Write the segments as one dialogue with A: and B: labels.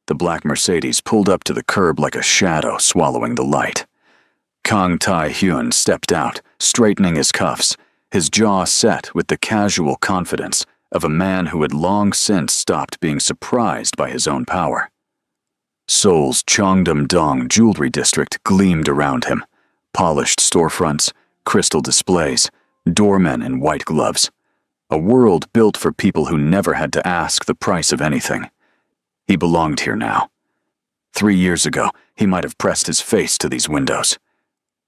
A: The black Mercedes pulled up to the curb like a shadow swallowing the light. Kang Tae-hyun stepped out, straightening his cuffs, his jaw set with the casual confidence of a man who had long since stopped being surprised by his own power. Seoul's Cheongdam-dong jewelry district gleamed around him. Polished storefronts, crystal displays, doormen in white gloves. A world built for people who never had to ask the price of anything. He belonged here now. 3 years ago, he might have pressed his face to these windows.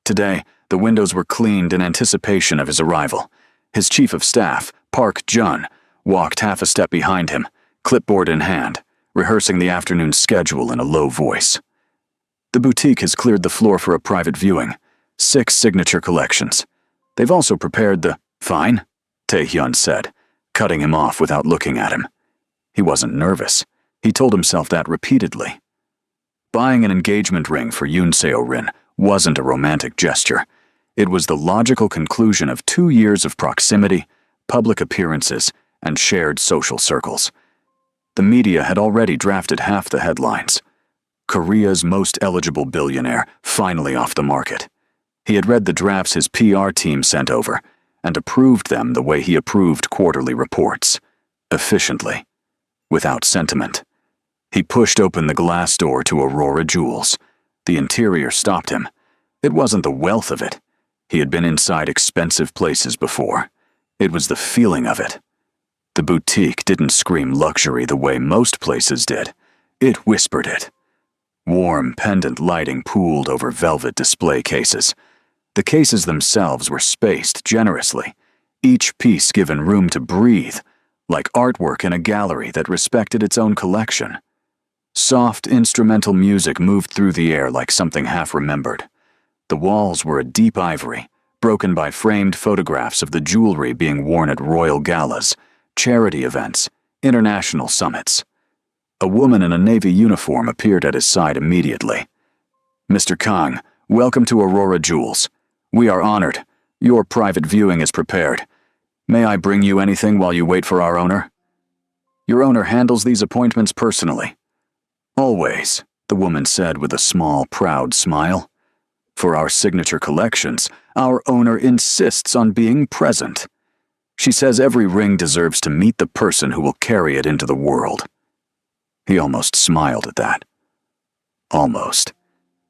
A: Today, the windows were cleaned in anticipation of his arrival. His chief of staff, Park Jun, walked half a step behind him, clipboard in hand, rehearsing the afternoon schedule in a low voice. The boutique has cleared the floor for a private viewing. 6 signature collections. They've also prepared the— Fine, Tae-hyun said, cutting him off without looking at him. He wasn't nervous. He told himself that repeatedly. Buying an engagement ring for Yoon Seo-rin wasn't a romantic gesture. It was the logical conclusion of 2 years of proximity, public appearances, and shared social circles. The media had already drafted half the headlines. Korea's most eligible billionaire, finally off the market. He had read the drafts his PR team sent over, and approved them the way he approved quarterly reports. Efficiently. Without sentiment. He pushed open the glass door to Aurora Jewels. The interior stopped him. It wasn't the wealth of it. He had been inside expensive places before. It was the feeling of it. The boutique didn't scream luxury the way most places did. It whispered it. Warm, pendant lighting pooled over velvet display cases. The cases themselves were spaced generously, each piece given room to breathe, like artwork in a gallery that respected its own collection. Soft instrumental music moved through the air like something half-remembered. The walls were a deep ivory, broken by framed photographs of the jewelry being worn at royal galas, charity events, international summits. A woman in a navy uniform appeared at his side immediately. "Mr. Kang, welcome to Aurora Jewels. We are honored. Your private viewing is prepared. May I bring you anything while you wait for our owner?" "Your owner handles these appointments personally." "Always," the woman said with a small, proud smile. "For our signature collections, our owner insists on being present. She says every ring deserves to meet the person who will carry it into the world." He almost smiled at that. Almost.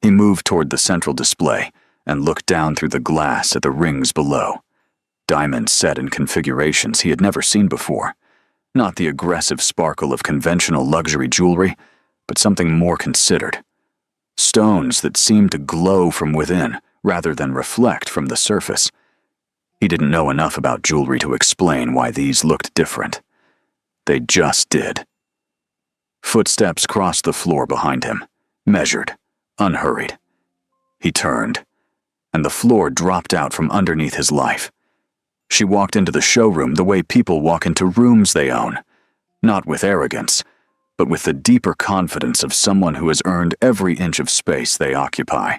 A: He moved toward the central display and looked down through the glass at the rings below. Diamonds set in configurations he had never seen before. Not the aggressive sparkle of conventional luxury jewelry, but something more considered. Stones that seemed to glow from within rather than reflect from the surface. He didn't know enough about jewelry to explain why these looked different. They just did. Footsteps crossed the floor behind him, measured, unhurried. He turned, and the floor dropped out from underneath his life. She walked into the showroom the way people walk into rooms they own, not with arrogance, but with the deeper confidence of someone who has earned every inch of space they occupy.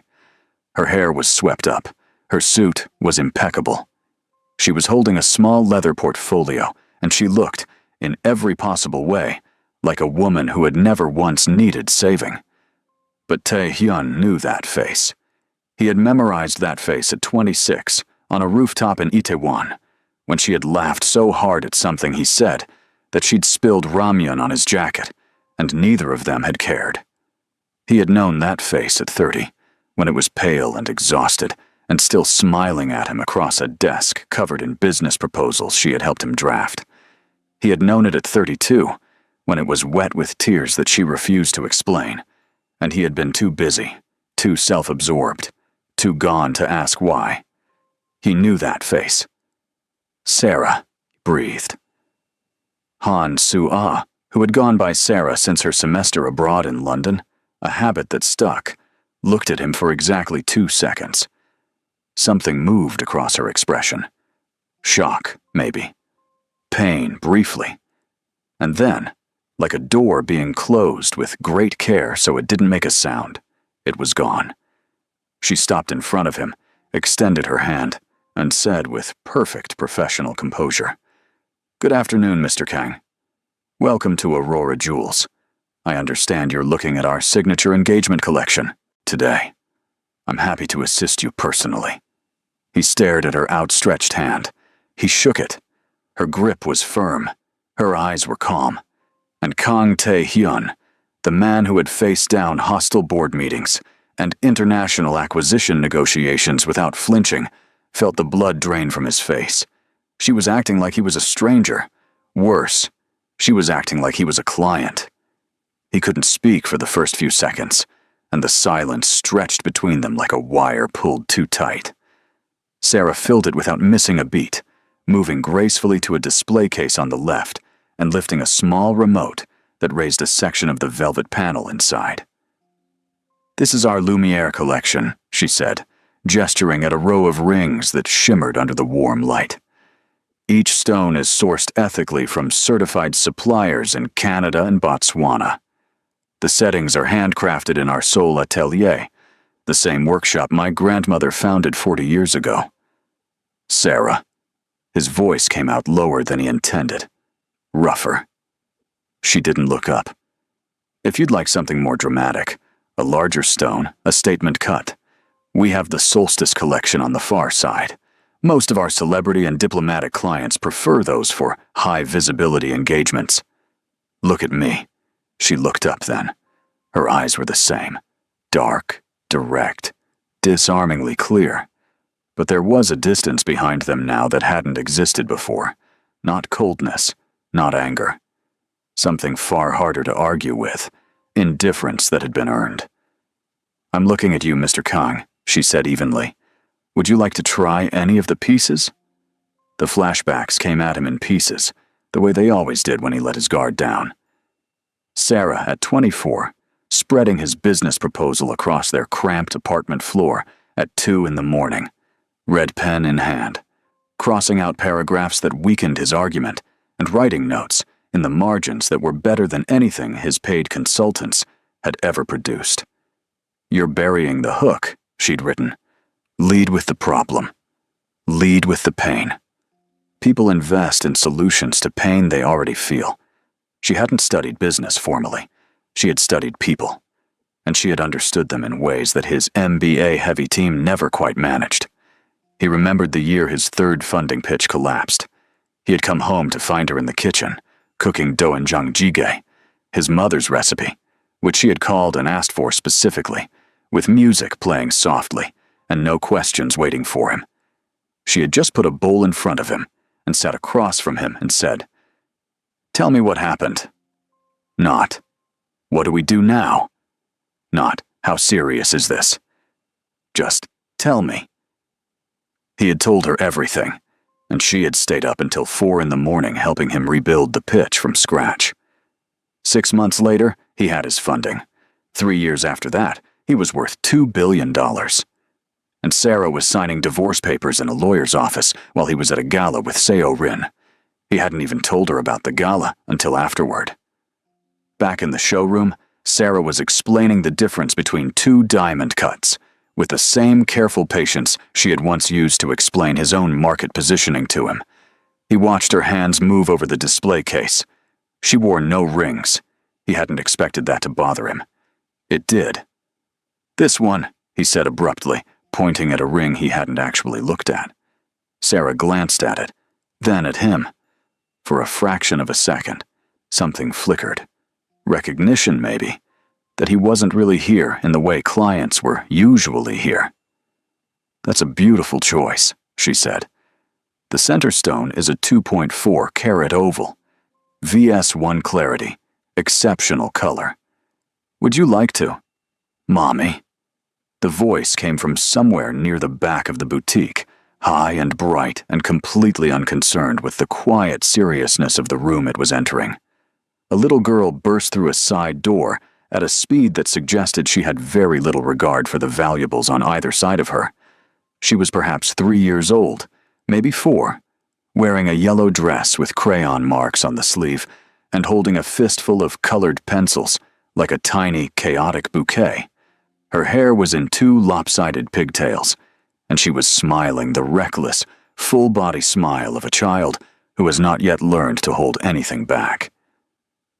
A: Her hair was swept up, her suit was impeccable. She was holding a small leather portfolio, and she looked, in every possible way, like a woman who had never once needed saving. But Tae-hyun knew that face. He had memorized that face at 26, on a rooftop in Itaewon, when she had laughed so hard at something he said that she'd spilled ramyun on his jacket, and neither of them had cared. He had known that face at 30, when it was pale and exhausted, and still smiling at him across a desk covered in business proposals she had helped him draft. He had known it at 32, when it was wet with tears that she refused to explain, and he had been too busy, too self-absorbed, too gone to ask why. He knew that face. "Sarah," he breathed. Han Soo-ah, who had gone by Sarah since her semester abroad in London, a habit that stuck, looked at him for exactly 2 seconds. Something moved across her expression. Shock, maybe. Pain, briefly. And then, like a door being closed with great care so it didn't make a sound, it was gone. She stopped in front of him, extended her hand, and said with perfect professional composure, "Good afternoon, Mr. Kang. Welcome to Aurora Jewels. I understand you're looking at our signature engagement collection today. I'm happy to assist you personally." He stared at her outstretched hand. He shook it. Her grip was firm. Her eyes were calm. And Kang Tae-hyun, the man who had faced down hostile board meetings and international acquisition negotiations without flinching, felt the blood drain from his face. She was acting like he was a stranger. Worse, she was acting like he was a client. He couldn't speak for the first few seconds, and the silence stretched between them like a wire pulled too tight. Sarah filled it without missing a beat, moving gracefully to a display case on the left and lifting a small remote that raised a section of the velvet panel inside. "This is our Lumiere collection," she said, gesturing at a row of rings that shimmered under the warm light. "Each stone is sourced ethically from certified suppliers in Canada and Botswana. The settings are handcrafted in our Seoul atelier, the same workshop my grandmother founded 40 years ago." "Sarah." His voice came out lower than he intended. Rougher. She didn't look up. "If you'd like something more dramatic, a larger stone, a statement cut, we have the Solstice collection on the far side. Most of our celebrity and diplomatic clients prefer those for high-visibility engagements." "Look at me." She looked up then. Her eyes were the same. Dark, direct, disarmingly clear. But there was a distance behind them now that hadn't existed before. Not coldness, not anger. Something far harder to argue with. Indifference that had been earned. "I'm looking at you, Mr. Kang," she said evenly. "Would you like to try any of the pieces?" The flashbacks came at him in pieces, the way they always did when he let his guard down. Sarah, at 24, spreading his business proposal across their cramped apartment floor at 2 in the morning, red pen in hand, crossing out paragraphs that weakened his argument, and writing notes in the margins that were better than anything his paid consultants had ever produced. "You're burying the hook," she'd written. "Lead with the problem. Lead with the pain." People invest in solutions to pain they already feel. She hadn't studied business formally. She had studied people. And she had understood them in ways that his MBA-heavy team never quite managed. He remembered the year his third funding pitch collapsed. He had come home to find her in the kitchen, cooking doenjang jjigae, his mother's recipe, which she had called and asked for specifically, with music playing softly and no questions waiting for him. She had just put a bowl in front of him and sat across from him and said, "Tell me what happened." Not, "What do we do now?" Not, "How serious is this?" Just, "Tell me." He had told her everything, and she had stayed up until 4 in the morning helping him rebuild the pitch from scratch. 6 months later, he had his funding. 3 years after that, he was worth $2 billion. And Sarah was signing divorce papers in a lawyer's office while he was at a gala with Seo Rin. He hadn't even told her about the gala until afterward. Back in the showroom, Sarah was explaining the difference between 2 diamond cuts, with the same careful patience she had once used to explain his own market positioning to him. He watched her hands move over the display case. She wore no rings. He hadn't expected that to bother him. It did. "This one," he said abruptly, pointing at a ring he hadn't actually looked at. Sarah glanced at it, then at him. For a fraction of a second, something flickered. Recognition, maybe, that he wasn't really here in the way clients were usually here. "That's a beautiful choice," she said. "The center stone is a 2.4 carat oval. VS1 clarity, exceptional color. Would you like to, Mommy?" The voice came from somewhere near the back of the boutique, high and bright and completely unconcerned with the quiet seriousness of the room it was entering. A little girl burst through a side door at a speed that suggested she had very little regard for the valuables on either side of her. She was perhaps 3 years old, maybe 4, wearing a yellow dress with crayon marks on the sleeve and holding a fistful of colored pencils like a tiny, chaotic bouquet. Her hair was in 2 lopsided pigtails, and she was smiling the reckless, full-body smile of a child who has not yet learned to hold anything back.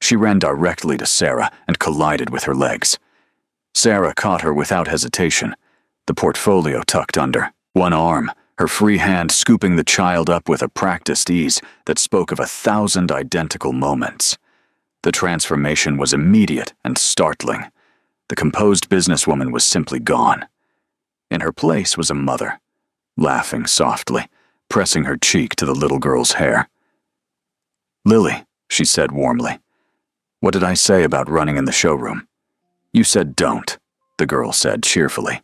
A: She ran directly to Sarah and collided with her legs. Sarah caught her without hesitation, the portfolio tucked under, one arm, her free hand scooping the child up with a practiced ease that spoke of 1,000 identical moments. The transformation was immediate and startling. The composed businesswoman was simply gone. In her place was a mother, laughing softly, pressing her cheek to the little girl's hair. "Lily," she said warmly, "what did I say about running in the showroom?" "You said don't," the girl said cheerfully,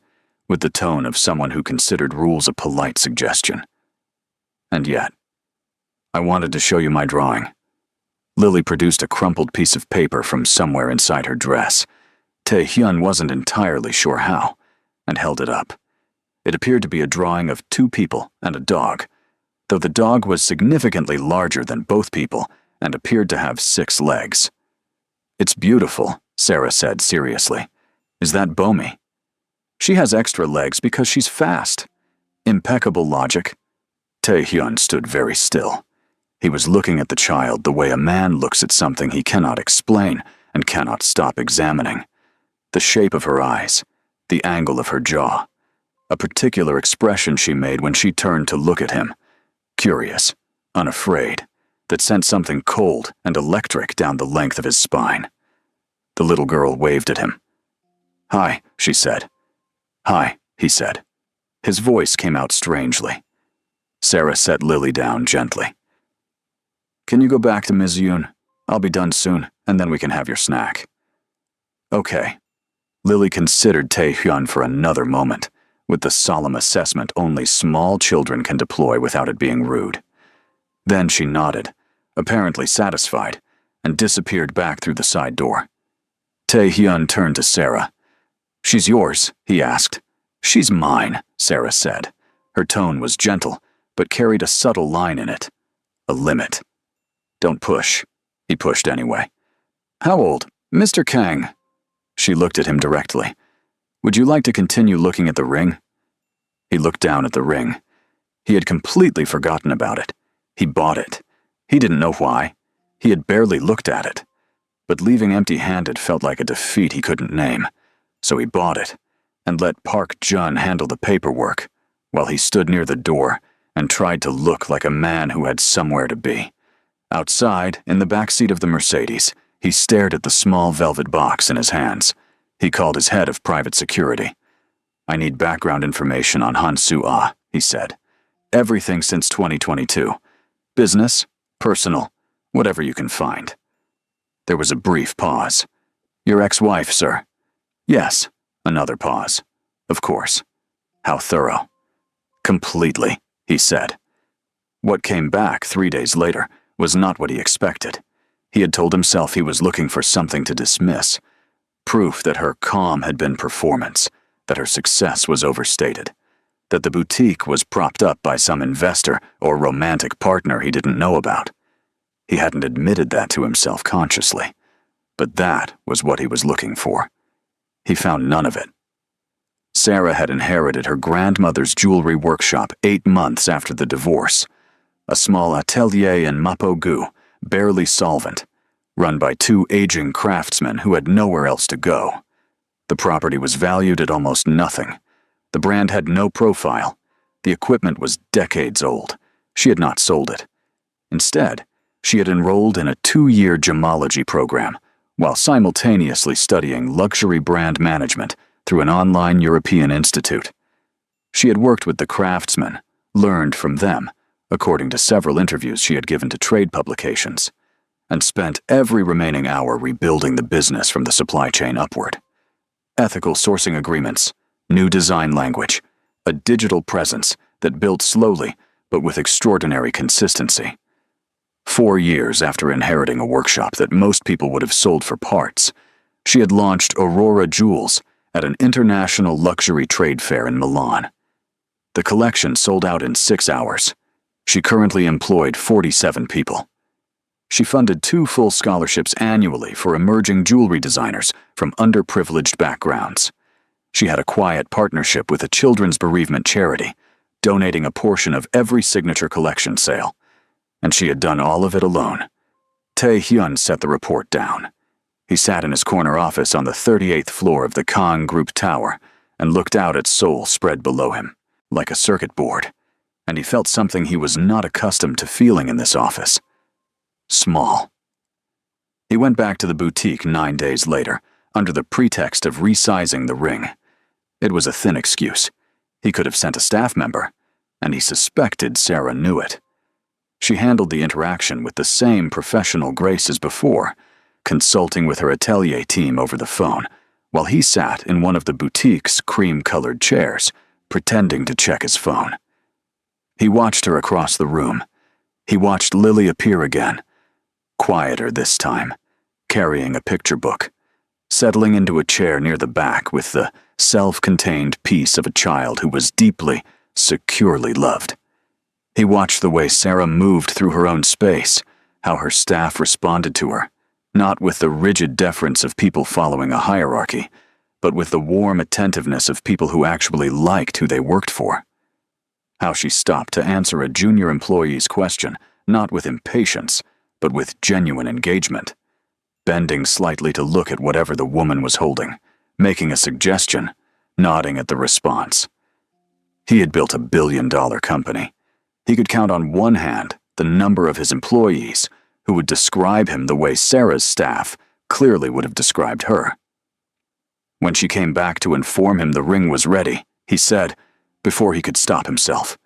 A: with the tone of someone who considered rules a polite suggestion. "And yet, I wanted to show you my drawing." Lily produced a crumpled piece of paper from somewhere inside her dress. Tae-hyun wasn't entirely sure how, and held it up. It appeared to be a drawing of 2 people and a dog, though the dog was significantly larger than both people and appeared to have 6 legs. "It's beautiful," Sarah said seriously. "Is that Bomi?" "She has extra legs because she's fast." Impeccable logic. Tae-hyun stood very still. He was looking at the child the way a man looks at something he cannot explain and cannot stop examining. The shape of her eyes, the angle of her jaw, a particular expression she made when she turned to look at him, curious, unafraid, that sent something cold and electric down the length of his spine. The little girl waved at him. "Hi," she said. "Hi," he said. His voice came out strangely. Sarah set Lily down gently. "Can you go back to Ms. Yoon? I'll be done soon, and then we can have your snack." "Okay." Lily considered Tae-hyun for another moment, with the solemn assessment only small children can deploy without it being rude. Then she nodded, apparently satisfied, and disappeared back through the side door. Tae-hyun turned to Sarah. "She's yours?" he asked. "She's mine," Sarah said. Her tone was gentle, but carried a subtle line in it. A limit. "Don't push." He pushed anyway. "How old? Mr. Kang." She looked at him directly. "Would you like to continue looking at the ring?" He looked down at the ring. He had completely forgotten about it. He bought it. He didn't know why. He had barely looked at it. But leaving empty-handed felt like a defeat he couldn't name. So he bought it, and let Park Jun handle the paperwork, while he stood near the door and tried to look like a man who had somewhere to be. Outside, in the back seat of the Mercedes, he stared at the small velvet box in his hands. He called his head of private security. "I need background information on Han Soo-ah," he said. "Everything since 2022. Business, personal, whatever you can find." There was a brief pause. "Your ex-wife, sir?" "Yes." Another pause. "Of course." "How thorough?" "Completely," he said. What came back 3 days later was not what he expected. He had told himself he was looking for something to dismiss. Proof that her calm had been performance, that her success was overstated, that the boutique was propped up by some investor or romantic partner he didn't know about. He hadn't admitted that to himself consciously, but that was what he was looking for. He found none of it. Sarah had inherited her grandmother's jewelry workshop 8 months after the divorce, a small atelier in Mapo-gu, barely solvent, run by 2 aging craftsmen who had nowhere else to go. The property was valued at almost nothing. The brand had no profile. The equipment was decades old. She had not sold it. Instead, she had enrolled in a 2-year gemology program, while simultaneously studying luxury brand management through an online European institute. She had worked with the craftsmen, learned from them, according to several interviews she had given to trade publications, and spent every remaining hour rebuilding the business from the supply chain upward. Ethical sourcing agreements, new design language, a digital presence that built slowly but with extraordinary consistency. 4 years after inheriting a workshop that most people would have sold for parts, she had launched Aurora Jewels at an international luxury trade fair in Milan. The collection sold out in 6 hours. She currently employed 47 people. She funded 2 full scholarships annually for emerging jewelry designers from underprivileged backgrounds. She had a quiet partnership with a children's bereavement charity, donating a portion of every signature collection sale. And she had done all of it alone. Tae-hyun set the report down. He sat in his corner office on the 38th floor of the Kang Group Tower and looked out at Seoul spread below him, like a circuit board, and he felt something he was not accustomed to feeling in this office. Small. He went back to the boutique 9 days later, under the pretext of resizing the ring. It was a thin excuse. He could have sent a staff member, and he suspected Sarah knew it. She handled the interaction with the same professional grace as before, consulting with her atelier team over the phone, while he sat in one of the boutique's cream-colored chairs, pretending to check his phone. He watched her across the room. He watched Lily appear again, quieter this time, carrying a picture book, settling into a chair near the back with the self-contained peace of a child who was deeply, securely loved. He watched the way Sarah moved through her own space, how her staff responded to her, not with the rigid deference of people following a hierarchy, but with the warm attentiveness of people who actually liked who they worked for. How she stopped to answer a junior employee's question, not with impatience, but with genuine engagement, bending slightly to look at whatever the woman was holding, making a suggestion, nodding at the response. He had built a billion-dollar company. He could count on one hand the number of his employees who would describe him the way Sarah's staff clearly would have described her. When she came back to inform him the ring was ready, he said, before he could stop himself,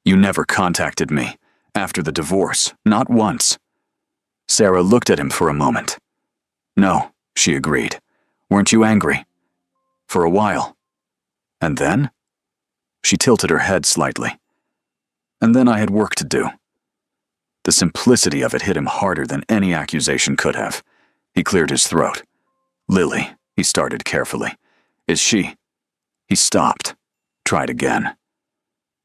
A: "You never contacted me after the divorce, not once." Sarah looked at him for a moment. "No," she agreed. "Weren't you angry?" "For a while." "And then?" She tilted her head slightly. "And then I had work to do." The simplicity of it hit him harder than any accusation could have. He cleared his throat. "Lily," he started carefully. "Is she—" He stopped. Tried again.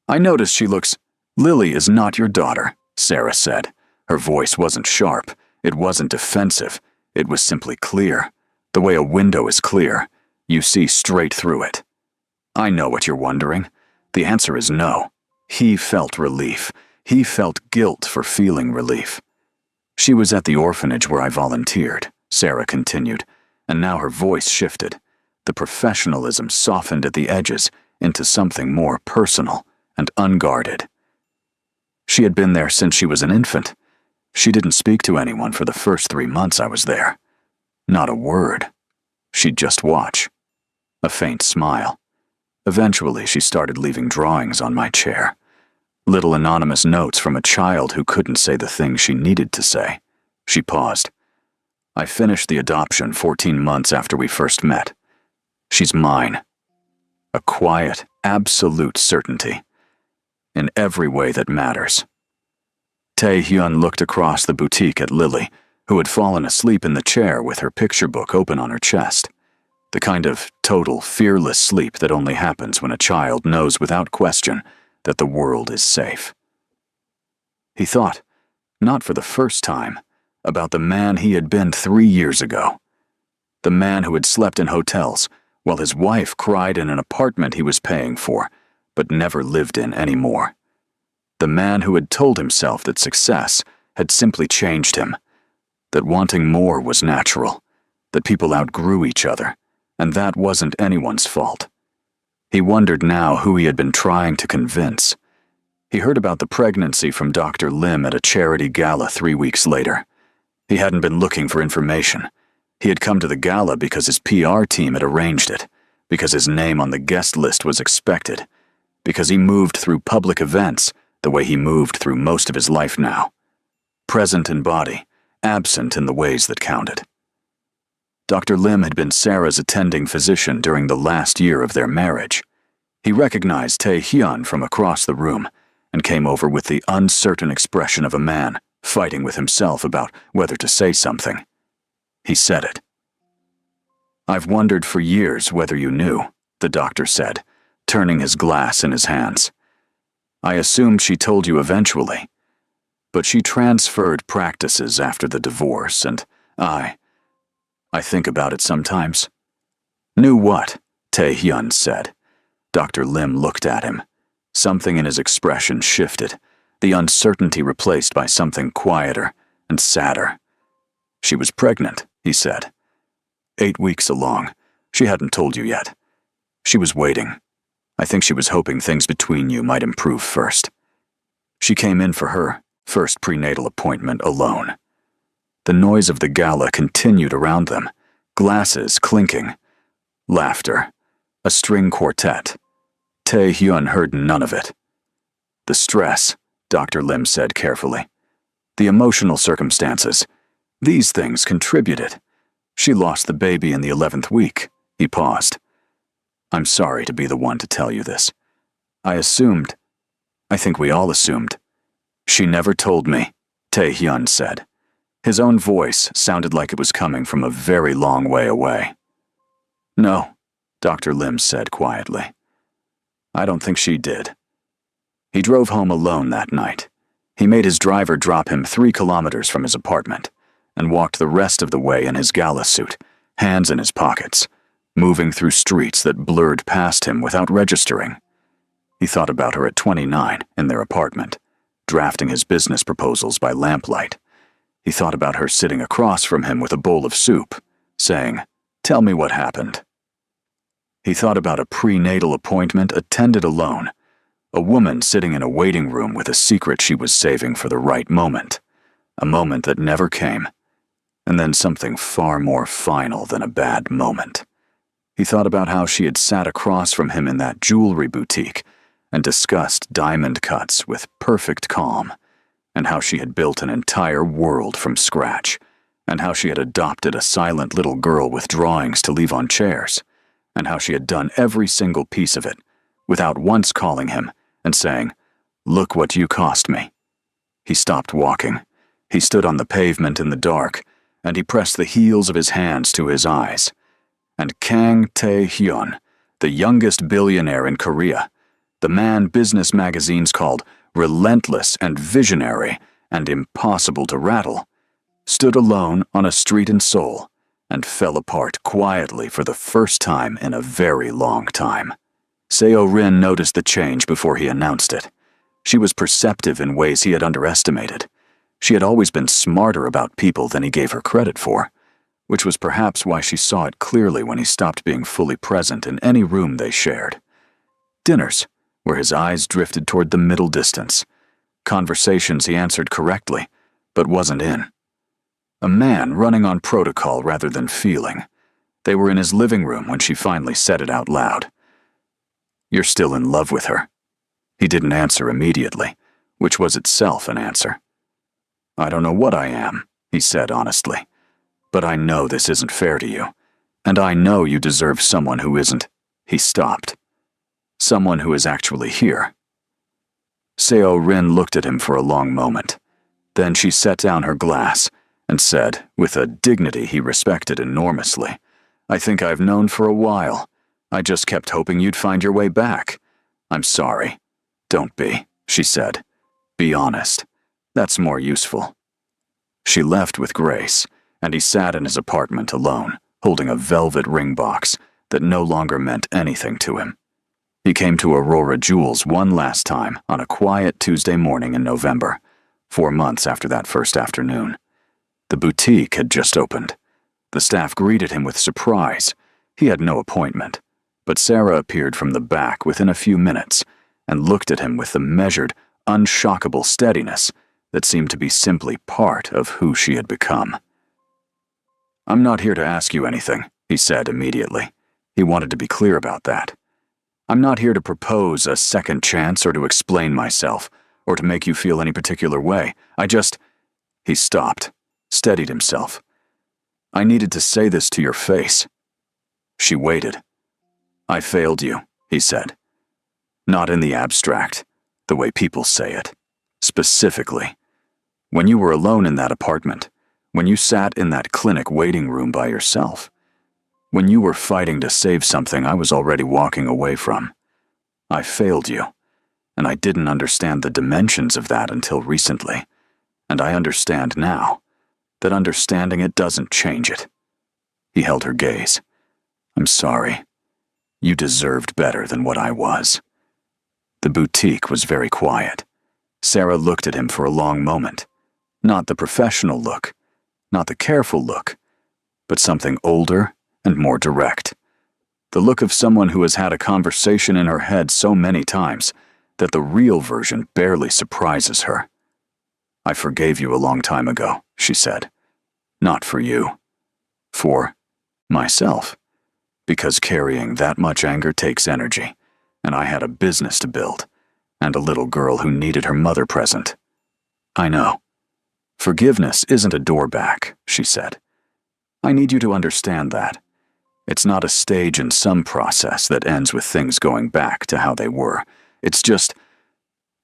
A: "I notice she looks—" "Lily is not your daughter," Sarah said. Her voice wasn't sharp. It wasn't defensive. It was simply clear. The way a window is clear. You see straight through it. "I know what you're wondering. The answer is no." He felt relief. He felt guilt for feeling relief. "She was at the orphanage where I volunteered," Sarah continued, and now her voice shifted. The professionalism softened at the edges into something more personal and unguarded. "She had been there since she was an infant. She didn't speak to anyone for the first 3 months I was there. Not a word. She'd just watch." A faint smile. "Eventually, she started leaving drawings on my chair. Little anonymous notes from a child who couldn't say the things she needed to say." She paused. "I finished the adoption 14 months after we first met. She's mine." A quiet, absolute certainty. In every way that matters. Tae-hyun looked across the boutique at Lily, who had fallen asleep in the chair with her picture book open on her chest. The kind of total, fearless sleep that only happens when a child knows without question that the world is safe. He thought, not for the first time, about the man he had been 3 years ago. The man who had slept in hotels while his wife cried in an apartment he was paying for, but never lived in anymore. The man who had told himself that success had simply changed him, that wanting more was natural, that people outgrew each other, and that wasn't anyone's fault. He wondered now who he had been trying to convince. He heard about the pregnancy from Dr. Lim at a charity gala 3 weeks later. He hadn't been looking for information. He had come to the gala because his PR team had arranged it, because his name on the guest list was expected, because he moved through public events the way he moved through most of his life now. Present in body, absent in the ways that counted. Dr. Lim had been Sarah's attending physician during the last year of their marriage. He recognized Tae-hyun from across the room and came over with the uncertain expression of a man fighting with himself about whether to say something. He said it. "I've wondered for years whether you knew," the doctor said, turning his glass in his hands. "I assumed she told you eventually, but she transferred practices after the divorce, and I think about it sometimes." "Knew what?" Tae-hyun said. Dr. Lim looked at him. Something in his expression shifted, the uncertainty replaced by something quieter and sadder. She was pregnant, he said. 8 weeks along. She hadn't told you yet. She was waiting. I think she was hoping things between you might improve first. She came in for her first prenatal appointment alone. The noise of the gala continued around them, glasses clinking, laughter, a string quartet. Tae-hyun heard none of it. The stress, Dr. Lim said carefully. The emotional circumstances. These things contributed. She lost the baby in the 11th week. He paused. I'm sorry to be the one to tell you this. I think we all assumed. She never told me, Tae-hyun said. His own voice sounded like it was coming from a very long way away. No, Dr. Lim said quietly. I don't think she did. He drove home alone that night. He made his driver drop him 3 kilometers from his apartment and walked the rest of the way in his gala suit, hands in his pockets, moving through streets that blurred past him without registering. He thought about her at 29 in their apartment, drafting his business proposals by lamplight. He thought about her sitting across from him with a bowl of soup, saying, "Tell me what happened." He thought about a prenatal appointment attended alone, a woman sitting in a waiting room with a secret she was saving for the right moment, a moment that never came, and then something far more final than a bad moment. He thought about how she had sat across from him in that jewelry boutique and discussed diamond cuts with perfect calm, and how she had built an entire world from scratch, and how she had adopted a silent little girl with drawings to leave on chairs, and how she had done every single piece of it without once calling him and saying, "Look what you cost me." He stopped walking. He stood on the pavement in the dark, and he pressed the heels of his hands to his eyes. And Kang Tae-hyun, the youngest billionaire in Korea, the man business magazines called relentless and visionary and impossible to rattle, stood alone on a street in Seoul and fell apart quietly for the first time in a very long time. Seo-rin noticed the change before he announced it. She was perceptive in ways he had underestimated. She had always been smarter about people than he gave her credit for, which was perhaps why she saw it clearly when he stopped being fully present in any room they shared. Dinners, where his eyes drifted toward the middle distance. Conversations he answered correctly, but wasn't in. A man running on protocol rather than feeling. They were in his living room when she finally said it out loud. "You're still in love with her." He didn't answer immediately, which was itself an answer. "I don't know what I am," he said honestly, "but I know this isn't fair to you, and I know you deserve someone who isn't." He stopped. "Someone who is actually here." Seo-rin looked at him for a long moment. Then she set down her glass and said, with a dignity he respected enormously, "I think I've known for a while. I just kept hoping you'd find your way back. I'm sorry." "Don't be," she said. "Be honest. That's more useful." She left with grace, and he sat in his apartment alone, holding a velvet ring box that no longer meant anything to him. He came to Aurora Jewels one last time on a quiet Tuesday morning in November, 4 months after that first afternoon. The boutique had just opened. The staff greeted him with surprise. He had no appointment, but Sarah appeared from the back within a few minutes and looked at him with the measured, unshockable steadiness that seemed to be simply part of who she had become. "I'm not here to ask you anything," he said immediately. He wanted to be clear about that. "I'm not here to propose a second chance or to explain myself or to make you feel any particular way. He stopped, steadied himself. "I needed to say this to your face." She waited. "I failed you," he said. "Not in the abstract, the way people say it. Specifically. When you were alone in that apartment, when you sat in that clinic waiting room by yourself, when you were fighting to save something I was already walking away from. I failed you, and I didn't understand the dimensions of that until recently, and I understand now that understanding it doesn't change it." He held her gaze. "I'm sorry. You deserved better than what I was." The boutique was very quiet. Sarah looked at him for a long moment. Not the professional look, Not the careful look, but something older and more direct. The look of someone who has had a conversation in her head so many times that the real version barely surprises her. "I forgave you a long time ago," she said. "Not for you. For myself. Because carrying that much anger takes energy, and I had a business to build, and a little girl who needed her mother present. I know. Forgiveness isn't a door back," she said. "I need you to understand that. It's not a stage in some process that ends with things going back to how they were. It's just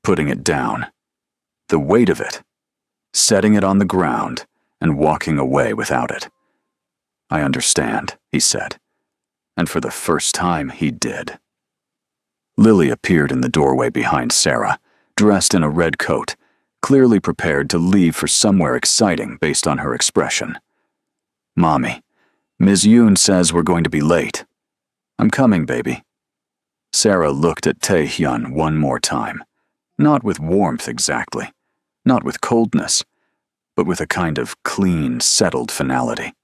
A: putting it down. The weight of it. Setting it on the ground and walking away without it." "I understand," he said. And for the first time, he did. Lily appeared in the doorway behind Sarah, dressed in a red coat, clearly prepared to leave for somewhere exciting based on her expression. "Mommy, Ms. Yoon says we're going to be late." "I'm coming, baby." Sarah looked at Tae-hyun one more time, not with warmth exactly, not with coldness, but with a kind of clean, settled finality.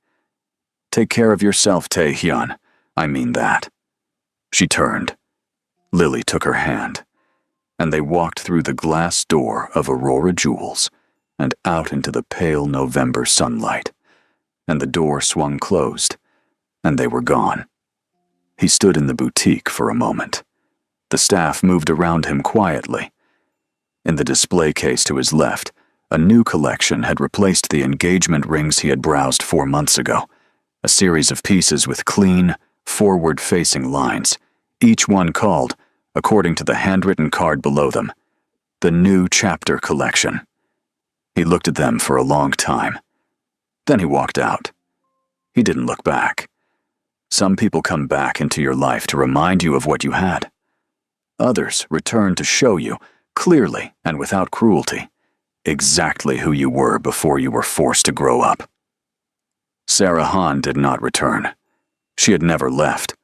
A: "Take care of yourself, Tae-hyun. I mean that." She turned. Lily took her hand, and they walked through the glass door of Aurora Jewels and out into the pale November sunlight, and the door swung closed, and they were gone. He stood in the boutique for a moment. The staff moved around him quietly. In the display case to his left, a new collection had replaced the engagement rings he had browsed 4 months ago, a series of pieces with clean, forward-facing lines, each one called, according to the handwritten card below them, the New Chapter Collection. He looked at them for a long time. Then he walked out. He didn't look back. Some people come back into your life to remind you of what you had. Others return to show you, clearly and without cruelty, exactly who you were before you were forced to grow up. Sarah Han did not return. She had never left.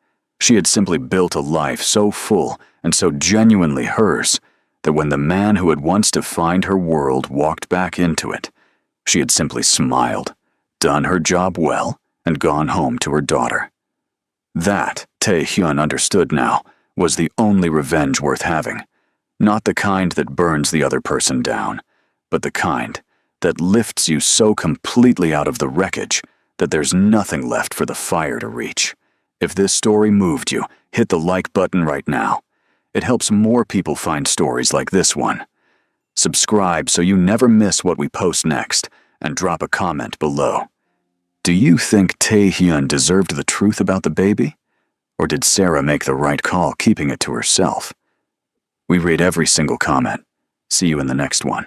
A: She had simply built a life so full and so genuinely hers that when the man who had once defined her world walked back into it, she had simply smiled, done her job well, and gone home to her daughter. That, Tae-hyun understood now, was the only revenge worth having. Not the kind that burns the other person down, but the kind that lifts you so completely out of the wreckage that there's nothing left for the fire to reach. If this story moved you, hit the like button right now. It helps more people find stories like this one. Subscribe so you never miss what we post next, and drop a comment below. Do you think Tae-hyun deserved the truth about the baby? Or did Sarah make the right call keeping it to herself? We read every single comment. See you in the next one.